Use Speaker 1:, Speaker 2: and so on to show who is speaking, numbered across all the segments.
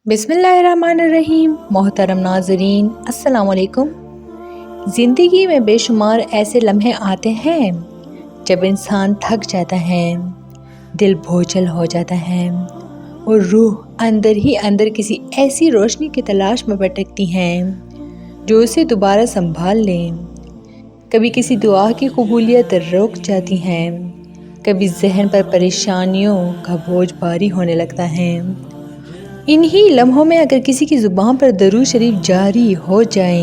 Speaker 1: बिस्मिल्लाहिर्रहमानिर्रहीम। मोहतरम नाज़रीन, अस्सलाम वालेकुम। ज़िंदगी में बेशुमार ऐसे लम्हे आते हैं जब इंसान थक जाता है, दिल बोझल हो जाता है और रूह अंदर ही अंदर किसी ऐसी रोशनी की तलाश में भटकती है जो उसे दोबारा संभाल ले। कभी किसी दुआ की कबूलियत रुक जाती है, कभी जहन पर परेशानियों का बोझ भारी होने लगता है। इन्हीं लम्हों में अगर किसी की ज़ुबान पर दरूद शरीफ जारी हो जाए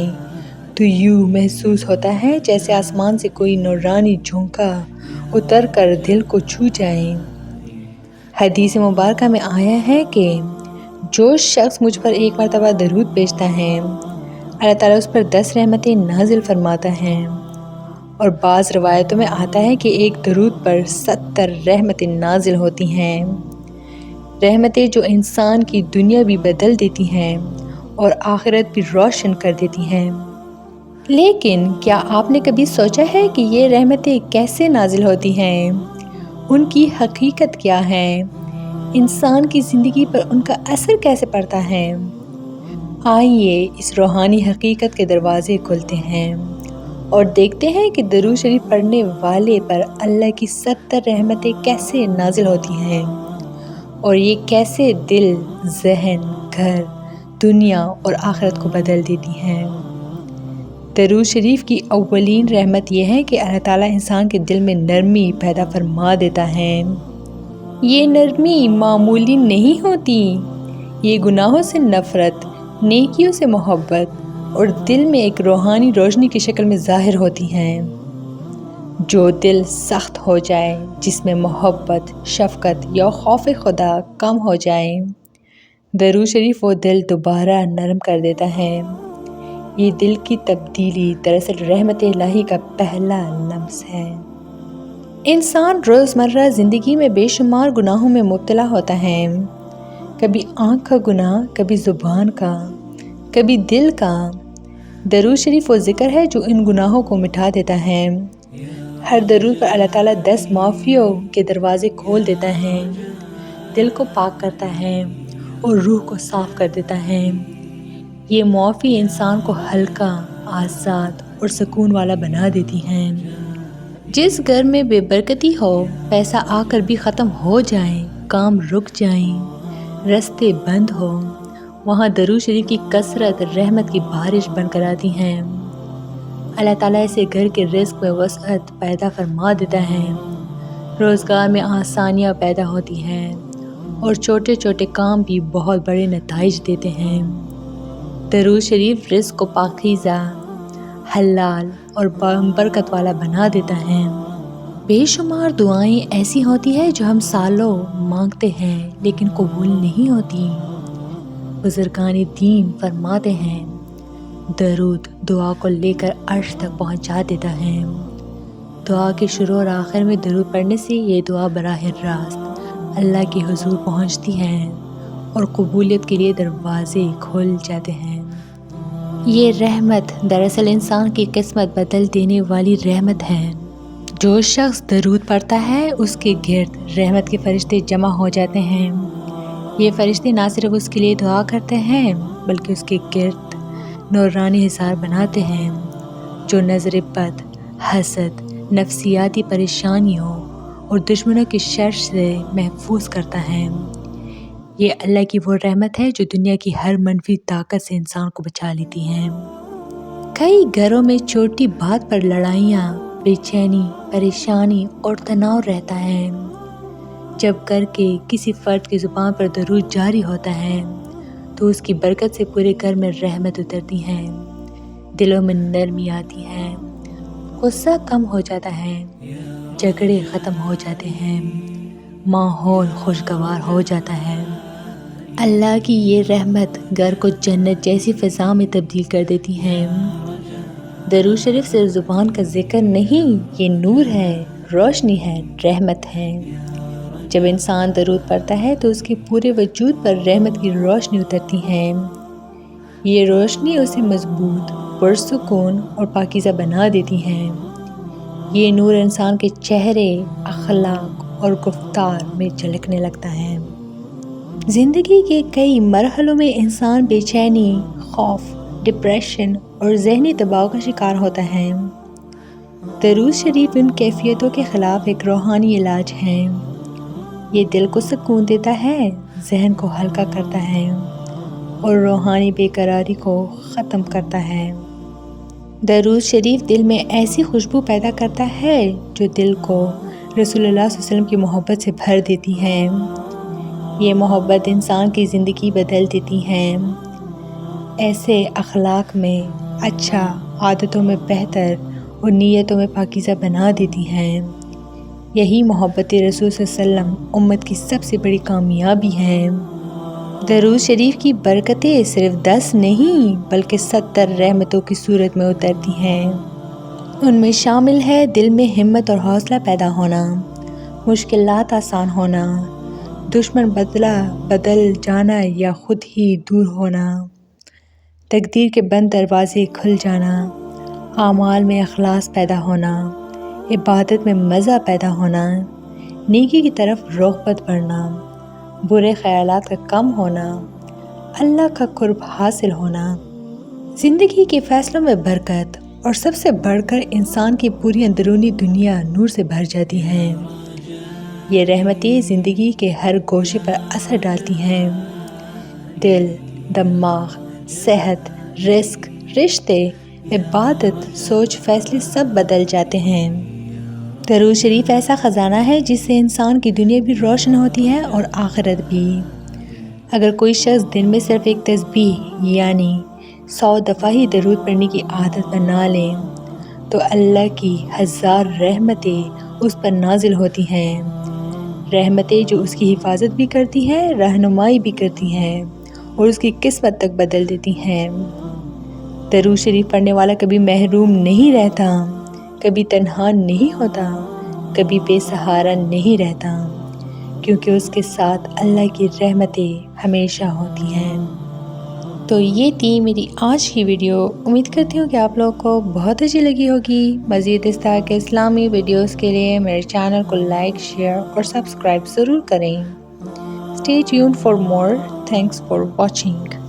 Speaker 1: तो यूँ महसूस होता है जैसे आसमान से कोई नूरानी झोंका उतर कर दिल को छू जाए। हदीस मुबारक में आया है कि जो शख्स मुझ पर एक मरतबा दरूद भेजता है, अल्लाह ताला उस पर 10 रहमतें नाजिल फरमाता है। और बाज़ रवायतों में आता है कि एक दरूद पर 70 रहमतें नाजिल होती हैं। रहमतें जो इंसान की दुनिया भी बदल देती हैं और आखिरत भी रोशन कर देती हैं। लेकिन क्या आपने कभी सोचा है कि ये रहमतें कैसे नाजिल होती हैं? उनकी हकीकत क्या है? इंसान की ज़िंदगी पर उनका असर कैसे पड़ता है? आइए इस रूहानी हकीकत के दरवाज़े खुलते हैं और देखते हैं कि दरूद शरीफ पढ़ने वाले पर अल्लाह की 70 रहमतें कैसे नाजिल होती हैं और ये कैसे दिल, ज़हन, घर, दुनिया और आखिरत को बदल देती हैं। दरूद शरीफ की अव्वलीन रहमत यह है कि अल्लाह ताला इंसान के दिल में नरमी पैदा फरमा देता है। ये नरमी मामूली नहीं होती, ये गुनाहों से नफ़रत, नेकियों से मोहब्बत और दिल में एक रूहानी रोशनी की शक्ल में ज़ाहिर होती हैं। जो दिल सख्त हो जाए, जिसमें मोहब्बत, शफ़क़त या खौफ खुदा कम हो जाए, दरूद शरीफ वो दिल दोबारा नरम कर देता है। ये दिल की तब्दीली दरअसल रहमत इलाही का पहला लम्स है। इंसान रोज़मर्रा ज़िंदगी में बेशुमार गुनाहों में मुब्तला होता है। कभी आँख का गुनाह, कभी ज़ुबान का, कभी दिल का। दरूद शरीफ वो ज़िक्र है जो इन गुनाहों को मिटा देता है। हर दरूद पर अल्लाह ताला 10 माफ़ियों के दरवाज़े खोल देता है, दिल को पाक करता है और रूह को साफ़ कर देता है। ये मुआफ़ी इंसान को हल्का, आज़ाद और सुकून वाला बना देती हैं। जिस घर में बेबरकती हो, पैसा आकर भी ख़त्म हो जाए, काम रुक जाएं, रास्ते बंद हो, वहाँ दरूद शरीफ की कसरत रहमत की बारिश बनकर आती हैं। अल्लाह ताला ऐसे घर के रिज़्क़ में वसअत पैदा फरमा देता है, रोज़गार में आसानियाँ पैदा होती हैं और छोटे छोटे काम भी बहुत बड़े नताइज देते हैं। दरूद शरीफ रिज़्क़ को पाकीज़ा, हलाल और बरकत वाला बना देता है। बेशुमार दुआएं ऐसी होती हैं जो हम सालों मांगते हैं लेकिन कबूल नहीं होती। बुज़ुर्गान दीन फरमाते हैं, दरूद दुआ को लेकर अर्श तक पहुंचा देता है। दुआ के शुरू और आखिर में दरूद पढ़ने से ये दुआ बराह रास्त अल्लाह के हुजूर पहुंचती है और कबूलियत के लिए दरवाज़े खुल जाते हैं। ये रहमत दरअसल इंसान की किस्मत बदल देने वाली रहमत है। जो शख्स दरूद पढ़ता है उसके गिर्द रहमत के फरिश्ते जमा हो जाते हैं। ये फरिश्ते ना सिर्फ उसके लिए दुआ करते हैं बल्कि उसके गिर्द नूरानी हिसार बनाते हैं जो नज़र बद, हसद, नफ्सियाती परेशानियों और दुश्मनों की शर से महफूज करता है। ये अल्लाह की वो रहमत है जो दुनिया की हर मनफी ताकत से इंसान को बचा लेती है। कई घरों में छोटी बात पर लड़ाइयाँ, बेचैनी, परेशानी और तनाव रहता है। जब घर के किसी फ़र्द की ज़ुबान पर दरूद जारी होता है तो उसकी बरकत से पूरे घर में रहमत उतरती है, दिलों में नरमी आती है, गुस्सा कम हो जाता है, झगड़े ख़त्म हो जाते हैं, माहौल खुशगवार हो जाता है। अल्लाह की ये रहमत घर को जन्नत जैसी फ़िज़ा में तब्दील कर देती है। दरूद शरीफ सिर्फ ज़ुबान का ज़िक्र नहीं, ये नूर है, रोशनी है, रहमत है। जब इंसान दरूद पढ़ता है तो उसके पूरे वजूद पर रहमत की रोशनी उतरती है। ये रोशनी उसे मजबूत, पुरसुकून और पाकीज़ा बना देती है। ये नूर इंसान के चेहरे, अखलाक और गुफ्तार में झलकने लगता है। زندگی کے کئی مرحلوں میں انسان بے چینی، خوف، ڈپریشن اور ذہنی دباؤ کا شکار ہوتا ہے۔ درود شریف ان کیفیتوں کے خلاف ایک روحانی علاج ہے۔ یہ دل کو سکون دیتا ہے، ذہن کو ہلکا کرتا ہے اور روحانی بے قراری کو ختم کرتا ہے۔ درود شریف دل میں ایسی خوشبو پیدا کرتا ہے جو دل کو رسول اللہ صلی اللہ علیہ وسلم کی محبت سے بھر دیتی ہے۔ یہ محبت انسان کی زندگی بدل دیتی ہے، ایسے اخلاق میں اچھا، عادتوں میں بہتر اور نیتوں میں پاکیزہ بنا دیتی ہے۔ یہی محبت رسول صلی اللہ علیہ وسلم امت کی سب سے بڑی کامیابی ہے۔ درود شریف کی برکتیں صرف 10 نہیں بلکہ 70 رحمتوں کی صورت میں اترتی ہیں۔ ان میں شامل ہے دل میں ہمت اور حوصلہ پیدا ہونا، مشکلات آسان ہونا، دشمن بدل جانا یا خود ہی دور ہونا، تقدیر کے بند دروازے کھل جانا، اعمال میں اخلاص پیدا ہونا، عبادت میں مزہ پیدا ہونا، نیکی کی طرف رغبت بڑھنا، برے خیالات کا کم ہونا، اللہ کا قرب حاصل ہونا، زندگی کے فیصلوں میں برکت اور سب سے بڑھ کر انسان کی پوری اندرونی دنیا نور سے بھر جاتی ہے۔ یہ رحمتیں زندگی کے ہر گوشے پر اثر ڈالتی ہیں۔ دل، دماغ، صحت، رزق، رشتے، عبادت، سوچ، فیصلے سب بدل جاتے ہیں۔ درود شریف ایسا خزانہ ہے جس سے انسان کی دنیا بھی روشن ہوتی ہے اور آخرت بھی۔ اگر کوئی شخص دن میں صرف ایک تسبیح یعنی 100 دفعہ ہی درود پڑھنے کی عادت بنا لے تو اللہ کی 1000 رحمتیں اس پر نازل ہوتی ہیں، رحمتیں جو اس کی حفاظت بھی کرتی ہیں، رہنمائی بھی کرتی ہیں اور اس کی قسمت تک بدل دیتی ہیں۔ درود شریف پڑھنے والا کبھی محروم نہیں رہتا، کبھی تنہا نہیں ہوتا، کبھی بے سہارا نہیں رہتا، کیونکہ اس کے ساتھ اللہ کی رحمتیں ہمیشہ ہوتی ہیں۔ تو یہ تھی میری آج کی ویڈیو، امید کرتی ہوں کہ آپ لوگوں کو بہت اچھی لگی ہوگی۔ مزید اس طرح کے اسلامی ویڈیوز کے لیے میرے چینل کو لائک، شیئر اور سبسکرائب ضرور کریں۔ Stay tuned for more. Thanks for watching.